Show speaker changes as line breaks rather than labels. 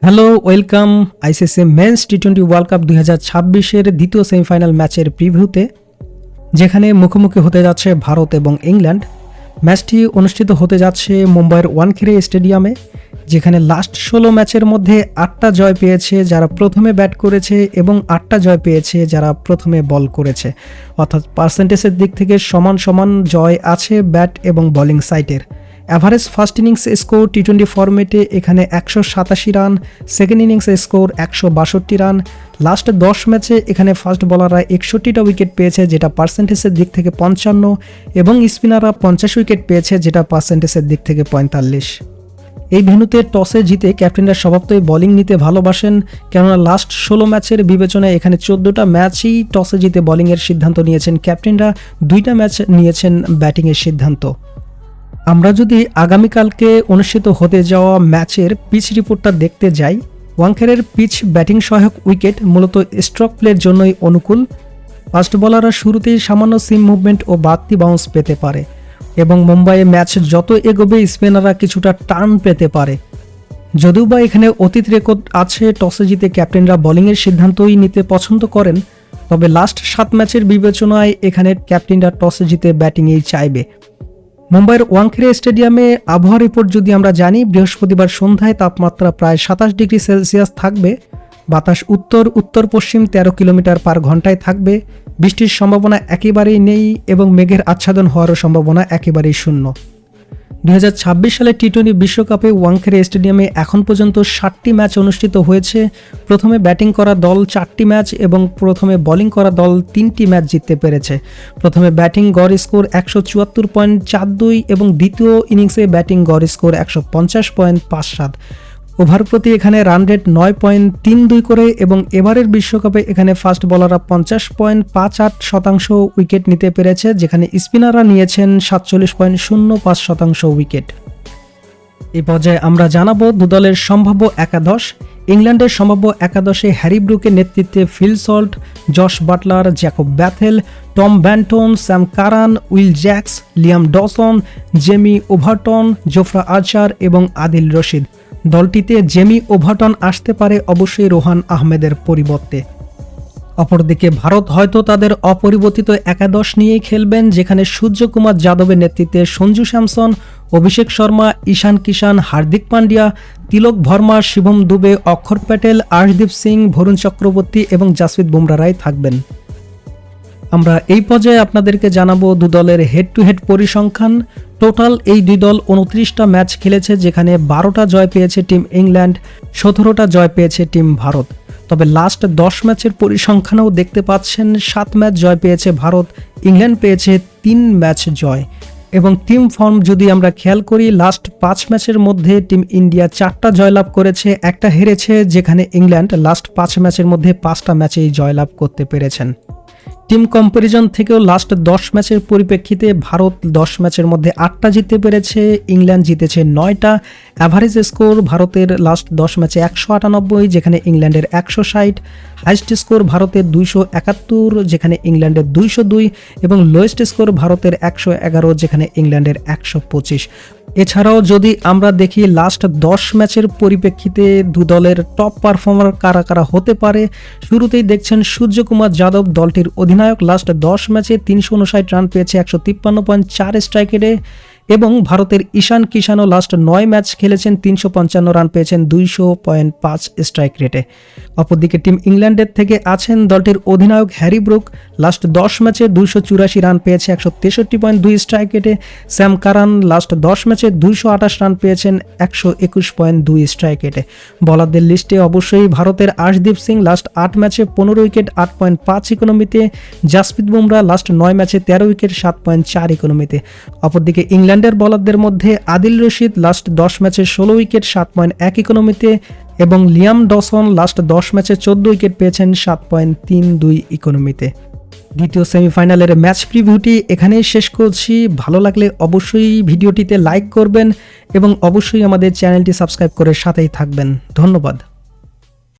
Hello, welcome ICC men's টি20 world cup 2026-এর দ্বিতীয় সেমিফাইনাল ম্যাচের প্রিভিউতে, যেখানে মুখোমুখি হতে যাচ্ছে ভারত এবং ইংল্যান্ড। ম্যাচটি অনুষ্ঠিত হতে যাচ্ছে মুম্বাইয়ের ওয়ানখেড়ে স্টেডিয়ামে, যেখানে লাস্ট 16 ম্যাচের মধ্যে 8টা জয় পেয়েছে যারা প্রথমে ব্যাট করেছে এবং 8টা জয় পেয়েছে যারা প্রথমে বল করেছে। অর্থাৎ পার্সেন্টেজের দিক থেকে সমান সমান জয় আছে ব্যাট এবং বোলিং সাইডের। Average first innings score T20 ফরম্যাটে এখানে 187 run, second innings score 162 run. Last 10 ম্যাচে এখানে ফাস্ট বলাররা 61টা উইকেট পেয়েছে, যেটা পার্সেন্টেজের দিক থেকে 55, এবং স্পিনাররা 50 উইকেট পেয়েছে, যেটা পার্সেন্টেজের দিক থেকে 45। এই ভেন্যুতে টসে জিতে ক্যাপ্টেনরা স্বভাবতই বোলিং নিতে ভালোবাসেন, কেননা লাস্ট 16 ম্যাচের বিবেচনায় এখানে 14টা ম্যাচই টসে জিতে বোলিংয়ের সিদ্ধান্ত নিয়েছেন ক্যাপ্টেনরা, 2টা ম্যাচ নিয়েছেন ব্যাটিংয়ের সিদ্ধান্ত। আমরা যদি আগামীকালকে অনুষ্ঠিত হতে যাওয়া ম্যাচের পিচ রিপোর্টটা দেখতে যাই, ওয়াংখেড়ের পিচ ব্যাটিং সহায়ক উইকেট মূলত স্ট্রোক প্লের জন্যই অনুকূল। ফাস্ট বলাররা শুরুতেই সামান্য সিম মুভমেন্ট ও বাড়তি বাউন্স পেতে পারে, এবং মুম্বাইয়ে ম্যাচ যত এগোবে স্পিনাররা কিছুটা টার্ন পেতে পারে। যদিও বা এখানে অতীত রেকর্ড আছে টসে জিতে ক্যাপ্টেনরা বোলিংয়ের সিদ্ধান্তই নিতে পছন্দ করেন, তবে লাস্ট 7 ম্যাচের বিবেচনায় এখানে ক্যাপ্টেনরা টসে জিতে ব্যাটিংয়েই চাইবে। মুম্বাইয়ের ওয়াংখেড়ে স্টেডিয়ামে আবহাওয়া রিপোর্ট যদি আমরা জানি, বৃহস্পতিবার সন্ধ্যায় তাপমাত্রা প্রায় 27 ডিগ্রি সেলসিয়াস থাকবে। বাতাস উত্তর উত্তর পশ্চিম 13 কিলোমিটার পার ঘন্টায় থাকবে। বৃষ্টির সম্ভাবনা একেবারেই নেই এবং মেঘের আচ্ছাদন হওয়ারও সম্ভাবনা একেবারেই শূন্য। 2026 সালে টি20 বিশ্বকাপে ওয়াংখেড়ে স্টেডিয়ামে এখন পর্যন্ত 60টি ম্যাচ অনুষ্ঠিত হয়েছে। প্রথমে ব্যাটিং করা দল 4টি ম্যাচ এবং প্রথমে বোলিং করা দল 3টি ম্যাচ জিততে পেরেছে। প্রথমে ব্যাটিং গড় স্কোর 174.42 এবং দ্বিতীয় ইনিংসে ব্যাটিং গড় স্কোর 150.57। ওভার প্রতি এখানে রান রেট 9.32 করে, এবং এবারের বিশ্বকাপে এখানে ফাস্ট বলাররা 50.58% উইকেট নিতে পেরেছে, যেখানে স্পিনাররা নিয়েছেন 47.05% উইকেট। এই পর্যায়ে আমরা জানাবো দুদলের সম্ভাব্য একাদশ। ইংল্যান্ডের সম্ভাব্য একাদশে হ্যারি ব্রুকের নেতৃত্বে Phil Salt, Josh Buttler, Jacob Bethell, Tom Banton, Sam Curran, Will Jacks, Liam Dawson, Jamie Overton, Jofra Archer এবং আদিল রশিদ। দলটিতে জেমি ওভারটন আসতে পারে অবশ্যই রোহান আহমেদের পরিবর্তে। অপরদিকে ভারত হয়তো তাদের অপরিবর্তিত একাদশ নিয়েই খেলবেন, যেখানে সূর্যকুমার যাদবের নেতৃত্বে সঞ্জু স্যামসন, অভিষেক শর্মা, ঈশান কিষান, হার্দিক পান্ডিয়া, তিলক ভার্মা, শিবম দুবে, অক্ষর প্যাটেল, আর্শদীপ সিং, বরুণ চক্রবর্তী এবং জাসপ্রীত বুমরাহই থাকবেন। আমরা এই পর্যায়ে আপনাদেরকে জানাবো দুদলের হেড টু হেড পরিসংখ্যান। টোটাল এই দুই দল 29টা ম্যাচ খেলেছে, যেখানে 12টা জয় পেয়েছে টিম ইংল্যান্ড, 17টা জয় পেয়েছে টিম ভারত। তবে লাস্ট 10 ম্যাচের পরিসংখ্যানেও দেখতে পাচ্ছেন 7 ম্যাচ জয় পেয়েছে ভারত, ইংল্যান্ড পেয়েছে 3 ম্যাচ জয়। এবং টিম ফর্ম যদি আমরা খেয়াল করি, লাস্ট 5 ম্যাচের মধ্যে টিম ইন্ডিয়া 4টা জয়লাভ করেছে, একটা হেরেছে, যেখানে ইংল্যান্ড লাস্ট 5 ম্যাচের মধ্যে 5টা ম্যাচেই জয়লাভ করতে পেরেছেন। টিম কম্প্যারিজন থেকেও লাস্ট 10 ম্যাচের পরিপ্রেক্ষিতে ভারত 10 ম্যাচের মধ্যে 8টা জিততে পেরেছে, ইংল্যান্ড জিতেছে 9টা। অ্যাভারেজ স্কোর ভারতের লাস্ট 10 ম্যাচে 198, যেখানে ইংল্যান্ডের 160। হাইস্ট স্কোর ভারতের 271, যেখানে ইংল্যান্ডের 202, এবং লোয়েস্ট স্কোর ভারতের 111, যেখানে ইংল্যান্ডের 125। এছাড়াও যদি আমরা দেখি লাস্ট 10 ম্যাচের পরিপ্রেক্ষিতে দু দলের টপ পারফর্মার কারা কারা হতে পারে, শুরুতেই দেখছেন সূর্যকুমার যাদব, দলটির অধিনায়ক। লাস্ট 10 ম্যাচে 359 রান পেয়েছে 153.4 স্ট্রাইক রেটে, এবং ভারতের ঈশান কিষানও লাস্ট 9 ম্যাচ খেলেছেন, 355 রান পেয়েছেন 200.5 স্ট্রাইক রেটে। অপরদিকে টিম ইংল্যান্ডের থেকে আছেন দলটির অধিনায়ক হ্যারি ব্রুক, লাস্ট 10 ম্যাচে 284 রান পেয়েছে 163.2 স্ট্রাইক রেটে। স্যাম কারান লাস্ট 10 ম্যাচে 228 রান পেয়েছেন 121.2 স্ট্রাইক রেটে। বলারদের লিস্টে অবশ্যই ভারতের আর্শদীপ সিং লাস্ট 8 ম্যাচে 15 উইকেট 8.5 ইকোনমিতে, জাসপ্রীত বুমরাহ লাস্ট 9 ম্যাচে 13 উইকেট 7.4 ইকোনমিতে। অপরদিকে ইংল্যান্ডের বলারদের মধ্যে আদিল রশিদ লাস্ট 10 ম্যাচে 16 উইকেট 7.1 ইকোনমিতে, এবং লিয়াম ডসন লাস্ট 10 ম্যাচে 14 উইকেট পেয়েছেন 7.32 ইকোনমিতে। দ্বিতীয় সেমিফাইনালের ম্যাচ প্রিভিউটি এখানেই শেষ করছি। ভালো লাগলে অবশ্যই ভিডিওটিতে লাইক করবেন এবং অবশ্যই আমাদের চ্যানেলটি সাবস্ক্রাইব করে সাথেই থাকবেন। ধন্যবাদ।